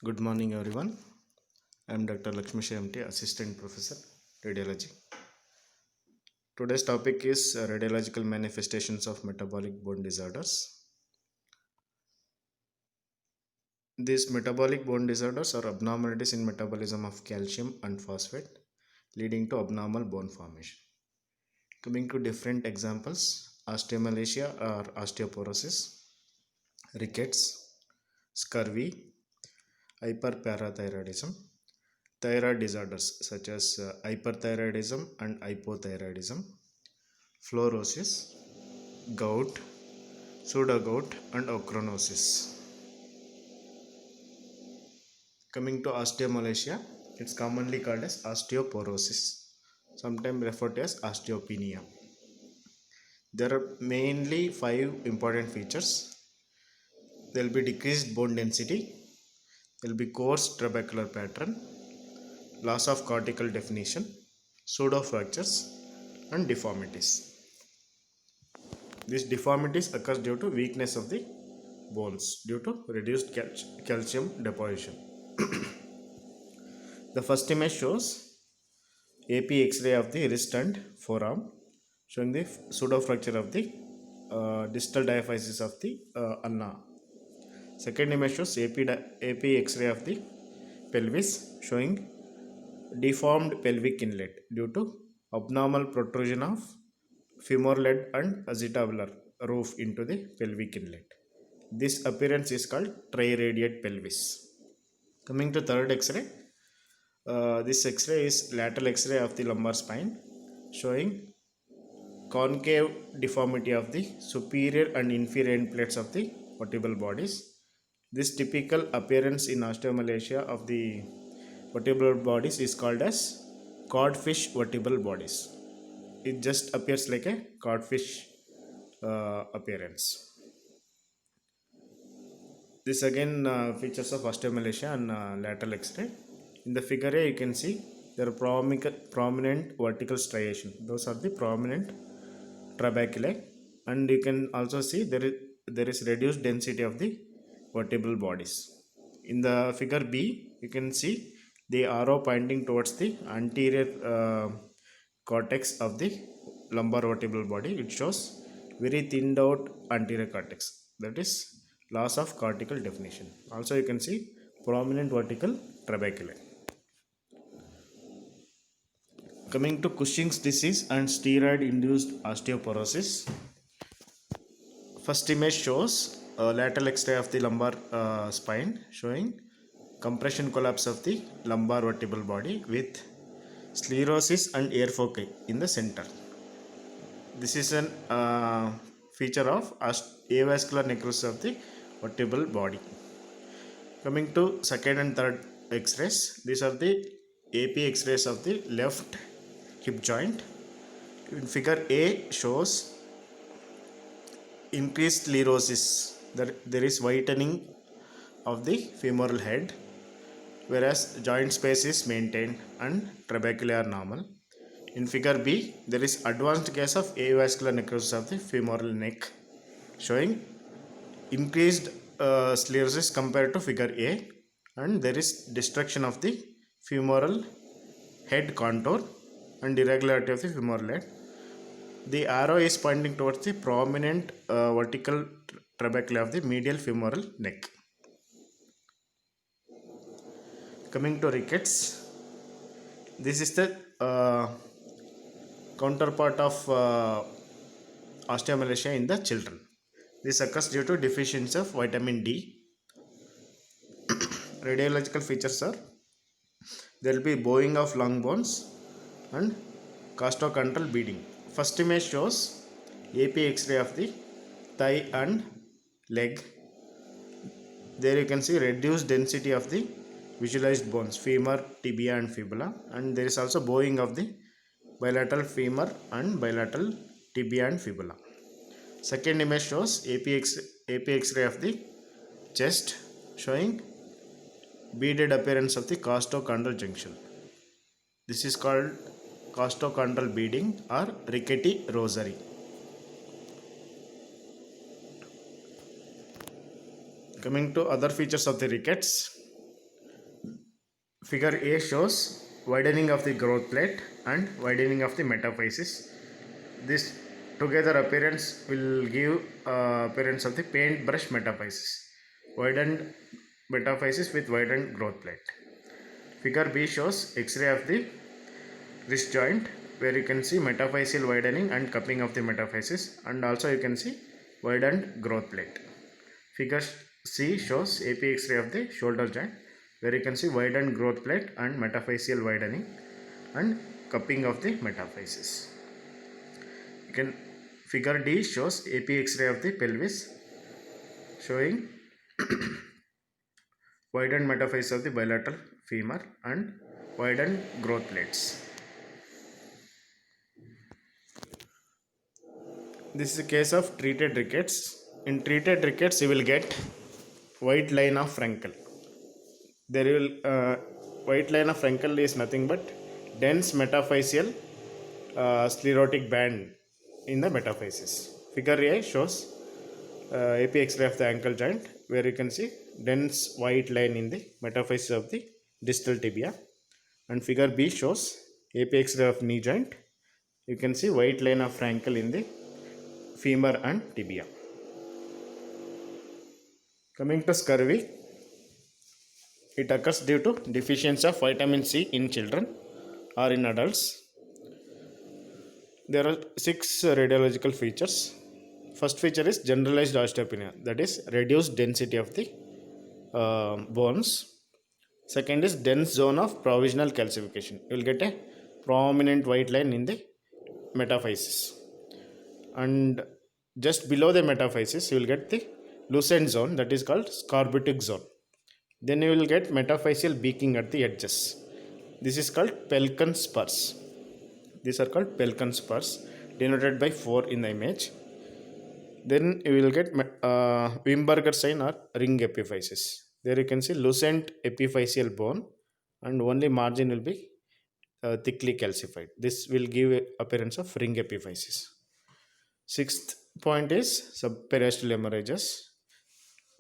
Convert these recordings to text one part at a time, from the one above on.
Good morning, everyone. I am Dr. Lakshmi MT, Assistant Professor, Radiology. Today's topic is radiological manifestations of metabolic bone disorders. These metabolic bone disorders are abnormalities in metabolism of calcium and phosphate, leading to abnormal bone formation. Coming to different examples, osteomalacia or osteoporosis, rickets, scurvy, hyperparathyroidism, thyroid disorders such as hyperthyroidism and hypothyroidism, fluorosis, gout, pseudogout, and ochronosis. Coming to osteomalacia, it's commonly called as osteoporosis, sometimes referred to as osteopenia. There are mainly 5 important features. There will be decreased bone density, there will be coarse trabecular pattern, loss of cortical definition, pseudofractures, and deformities. These deformities occur due to weakness of the bones due to reduced calcium deposition. The first image shows AP X-ray of the wrist and forearm, showing the pseudofracture of the distal diaphysis of the ulna. Second image shows AP X-ray of the pelvis, showing deformed pelvic inlet due to abnormal protrusion of femoral and acetabular roof into the pelvic inlet. This appearance is called triradiate pelvis. Coming to third X-ray, this X-ray is lateral X-ray of the lumbar spine, showing concave deformity of the superior and inferior end plates of the vertebral bodies. This typical appearance in osteomalacia of the vertebral bodies is called as codfish vertebral bodies. It just appears like a codfish appearance. This again features of osteomalacia and lateral X-ray. In the figure A, you can see there are prominent vertical striation. Those are the prominent trabeculae, and you can also see there is reduced density of the vertebral bodies. In the figure B, you can see the arrow pointing towards the anterior cortex of the lumbar vertebral body. It shows very thinned out anterior cortex, that is loss of cortical definition. Also you can see prominent vertical trabeculae. Coming to Cushing's disease and steroid induced osteoporosis. First image shows lateral X-ray of the lumbar spine, showing compression collapse of the lumbar vertebral body with sclerosis and air foci in the center. This is an feature of avascular necrosis of the vertebral body. Coming to second and third X-rays, these are the AP X-rays of the left hip joint. In figure A shows increased sclerosis. There is whitening of the femoral head, whereas joint space is maintained and trabecular are normal. In figure B, there is advanced case of avascular necrosis of the femoral neck, showing increased sclerosis compared to figure A, and there is destruction of the femoral head contour and irregularity of the femoral head. The arrow is pointing towards the prominent vertical trabeculae of the medial femoral neck. Coming to rickets, this is the counterpart of osteomalacia in the children. This occurs due to deficiency of vitamin D. Radiological features are there will be bowing of long bones and costochondral beading. First image shows AP X-ray of the thigh and leg. There you can see reduced density of the visualized bones, femur, tibia and fibula, and there is also bowing of the bilateral femur and bilateral tibia and fibula. Second image shows AP X-ray of the chest, showing beaded appearance of the costochondral junction. This is called costochondral beading or rickety rosary. Coming to other features of the rickets, Figure A shows widening of the growth plate and widening of the metaphysis. This together appearance will give appearance of the paintbrush metaphysis, widened metaphysis with widened growth plate. Figure B shows X-ray of the wrist joint, where you can see metaphyseal widening and cupping of the metaphysis, and also you can see widened growth plate. Figure C shows AP X-ray of the shoulder joint, where you can see widened growth plate and metaphyseal widening and cupping of the metaphysis. You can Figure D shows AP X-ray of the pelvis, showing widened metaphysis of the bilateral femur and widened growth plates. This is a case of treated rickets. In treated rickets, you will get white line of Frankel. There will white line of Frankel is nothing but dense metaphyseal sclerotic band in the metaphysis. Figure A shows AP X-ray of the ankle joint, where you can see dense white line in the metaphysis of the distal tibia, and figure B shows AP X-ray of knee joint. You can see white line of Frankel in the femur and tibia. Coming to scurvy, it occurs due to deficiency of vitamin C in children or in adults. There are 6 radiological features. First feature is generalized osteopenia, that is reduced density of the bones. Second is dense zone of provisional calcification. You will get a prominent white line in the metaphysis, and just below the metaphysis you will get the lucent zone, that is called scorbutic zone. Then you will get metaphyseal beaking at the edges. This is called Pelkan spurs. These are called Pelkan spurs, denoted by 4 in the image. Then you will get Wimberger sign or ring epiphysis. There you can see lucent epiphyseal bone, and only margin will be thickly calcified. This will give appearance of ring epiphysis. Sixth point is subperiosteal hemorrhages,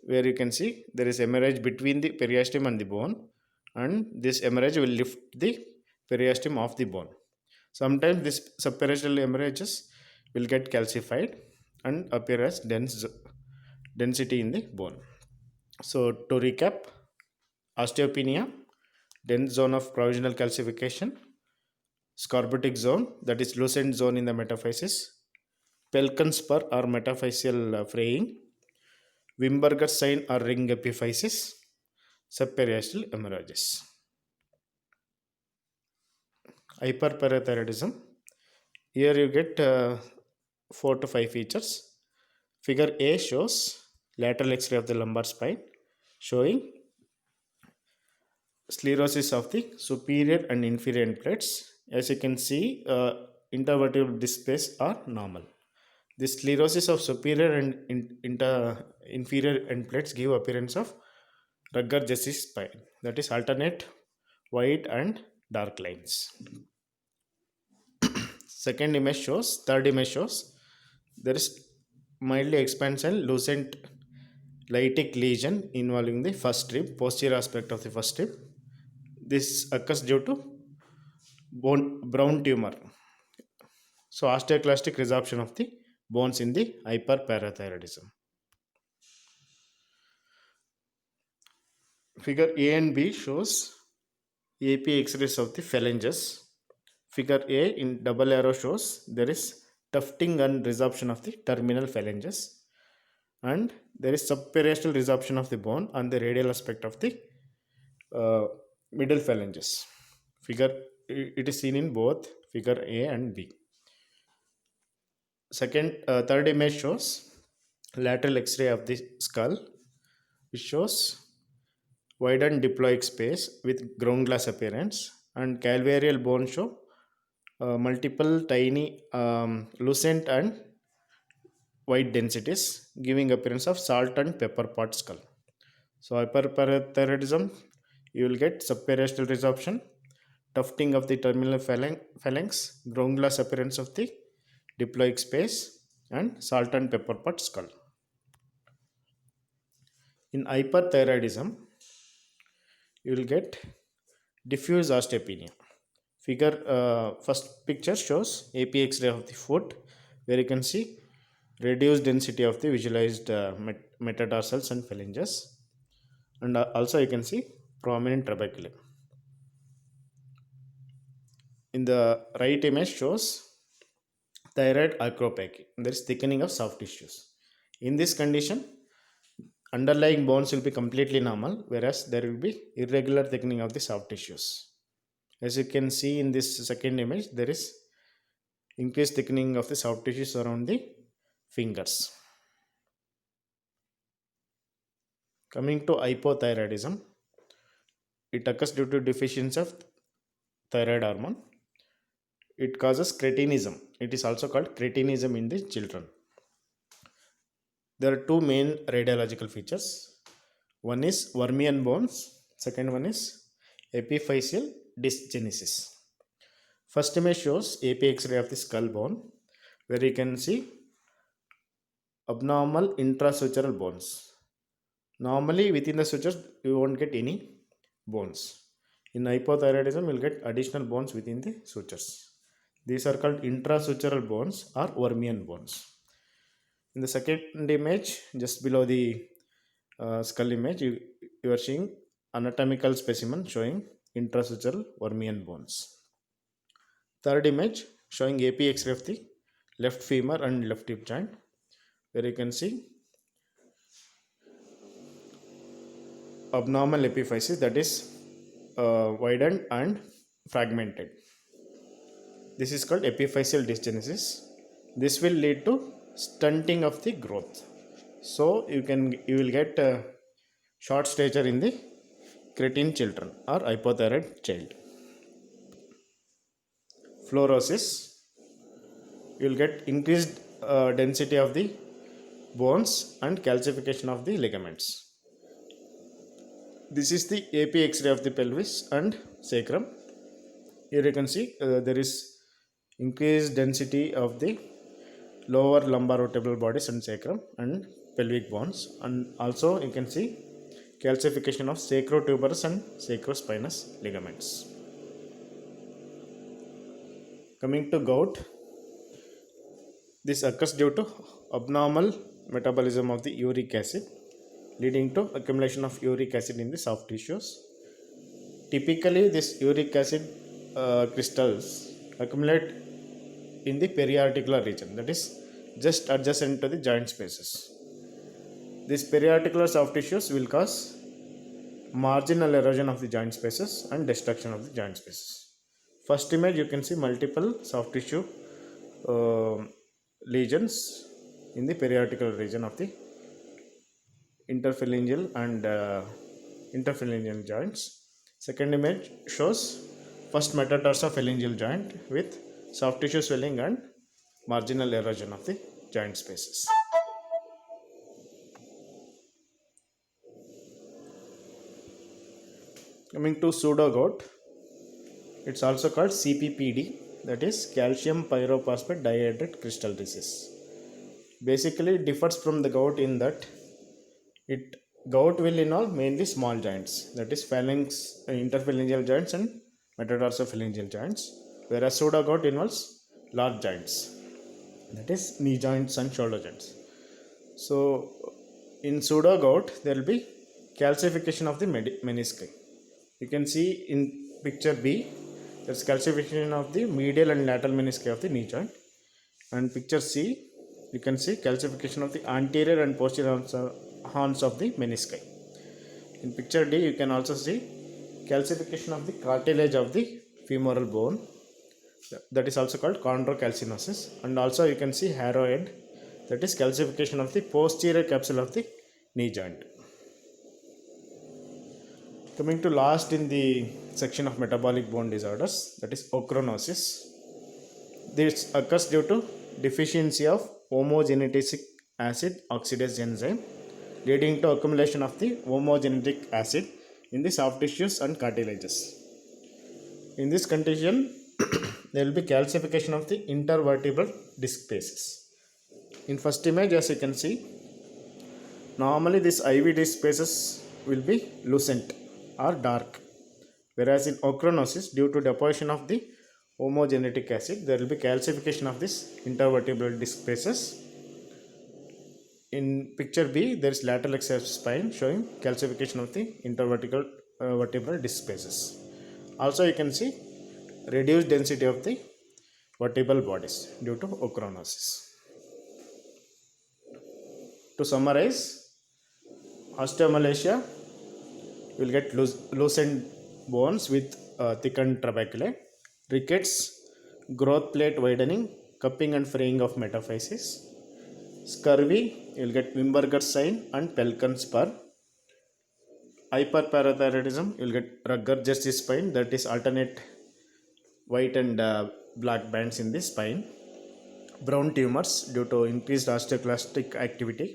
where you can see there is hemorrhage between the periosteum and the bone, and this hemorrhage will lift the periosteum off the bone. Sometimes this subperiosteal hemorrhages will get calcified and appear as density in the bone. So to recap, osteopenia, dense zone of provisional calcification, scorbutic zone, that is lucent zone in the metaphysis, Pelkan spur or metaphyseal fraying, Wimberger sign or ring epiphysis, subperiosteal hemorrhages. Hyperparathyroidism. Here you get 4 to 5 features. Figure A shows lateral X-ray of the lumbar spine, showing sclerosis of the superior and inferior end plates. As you can see, intervertebral disc space are normal. The sclerosis of superior and inferior end plates give appearance of Rutger-Jesse spine, that is alternate white and dark lines. Third image shows there is mildly expansion lucent lytic lesion involving the first rib, posterior aspect of the first rib. This occurs due to brown tumor. So osteoclastic resorption of the bones in the hyperparathyroidism. Figure A and B shows AP X-rays of the phalanges. Figure A in double arrow shows there is tufting and resorption of the terminal phalanges, and there is subperiosteal resorption of the bone on the radial aspect of the middle phalanges. It is seen in both figure A and B. Third image shows lateral X-ray of the skull, which shows widened diploic space with ground glass appearance, and calvarial bone show multiple tiny lucent and white densities, giving appearance of salt and pepper pot skull. So hyperparathyroidism, you will get subperiosteal resorption, tufting of the terminal phalanx, ground glass appearance of the diploic space, and salt and pepper pot skull. In hyperthyroidism, you will get diffuse osteopenia. First picture shows AP X-ray of the foot, where you can see reduced density of the visualized metatarsals and phalanges, and also you can see prominent trabeculae. In the right image shows thyroid acropathy. There is thickening of soft tissues. In this condition, underlying bones will be completely normal, whereas there will be irregular thickening of the soft tissues. As you can see in this second image, there is increased thickening of the soft tissues around the fingers. Coming to hypothyroidism, it occurs due to deficiency of thyroid hormone. It causes cretinism. It is also called cretinism in the children. There are two main radiological features. One is Vermean bones. Second one is epiphyseal dysgenesis. First image shows AP X-ray of the skull bone, where you can see abnormal intrasutural bones. Normally within the sutures you won't get any bones. In hypothyroidism you will get additional bones within the sutures. These are called intrasutural bones or Vermean bones. In the second image, just below the skull image, you are seeing anatomical specimen showing intrasutural Vermean bones. Third image showing AP X-ray of the left femur and left hip joint, where you can see abnormal epiphysis, that is widened and fragmented. This is called epiphyseal dysgenesis. This will lead to stunting of the growth. So you will get a short stature in the cretin children or hypothyroid child. Fluorosis, you will get increased density of the bones and calcification of the ligaments. This is the AP X-ray of the pelvis and sacrum. Here you can see there is increased density of the lower lumbar-vertebral bodies and sacrum and pelvic bones, and also you can see calcification of sacrotuberous and sacrospinous ligaments. Coming to gout, this occurs due to abnormal metabolism of the uric acid, leading to accumulation of uric acid in the soft tissues. Typically this uric acid crystals accumulate in the periarticular region, that is just adjacent to the joint spaces. These periarticular soft tissues will cause marginal erosion of the joint spaces and destruction of the joint spaces. First image you can see multiple soft tissue lesions in the periarticular region of the interphalangeal and interphalangeal joints. Second image shows first metatarsophalangeal joint with soft tissue swelling and marginal erosion of the joint spaces. Coming to pseudo gout, it's also called CPPD, that is calcium pyrophosphate dihydrate crystal disease. Basically it differs from the gout in that gout will involve mainly small joints, that is phalanx, interphalangeal joints and metatarsophalangeal joints, whereas pseudo gout involves large joints, that is knee joints and shoulder joints. So in pseudo gout there will be calcification of the menisci. You can see in picture B, there is calcification of the medial and lateral menisci of the knee joint, and picture C, you can see calcification of the anterior and posterior horns of the menisci. In picture D, you can also see calcification of the cartilage of the femoral bone, that is also called chondrocalcinosis, and also you can see harrowhead, that is calcification of the posterior capsule of the knee joint. Coming to last in the section of metabolic bone disorders, that is ochronosis. This occurs due to deficiency of homogenetic acid oxidase enzyme, leading to accumulation of the homogenetic acid in the soft tissues and cartilages. In this condition, there will be calcification of the intervertebral disc spaces. In first image, as you can see, normally this IV disc spaces will be lucent or dark, Whereas in ochronosis, due to deposition of the homogenetic acid, there will be calcification of this intervertebral disc spaces. In picture B, there is lateral axial spine showing calcification of the intervertebral vertebral disc spaces. Also, you can see reduced density of the vertebral bodies due to ochronosis. To summarize, osteomalacia, you will get loosened bones with thickened trabeculae, rickets, growth plate widening, cupping and fraying of metaphyses, scurvy, you will get Wimberger's sign and Pelkan spur, hyperparathyroidism, you will get Rutger-Jersey spine, that is alternate white and black bands in the spine, brown tumors due to increased osteoclastic activity,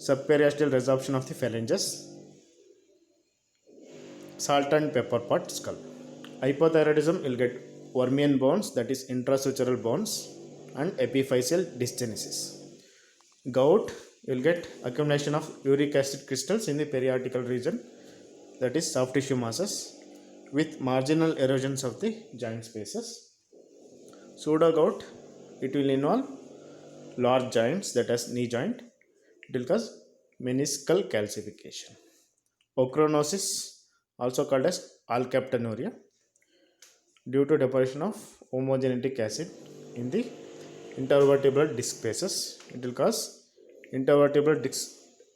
subperiosteal resorption of the phalanges, salt and pepper pot skull. Hypothyroidism, you'll get Wormian bones, that is intrasutural bones, and epiphyseal dysgenesis. Gout, you'll get accumulation of uric acid crystals in the periapical region, that is soft tissue masses, with marginal erosions of the joint spaces. Pseudo gout, it will involve large joints, that is knee joint. It will cause meniscal calcification. Ochronosis, also called as alkaptonuria, due to deposition of homogenetic acid in the intervertebral disc spaces. It will cause intervertebral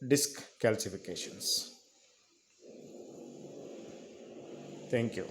disc calcifications. Thank you.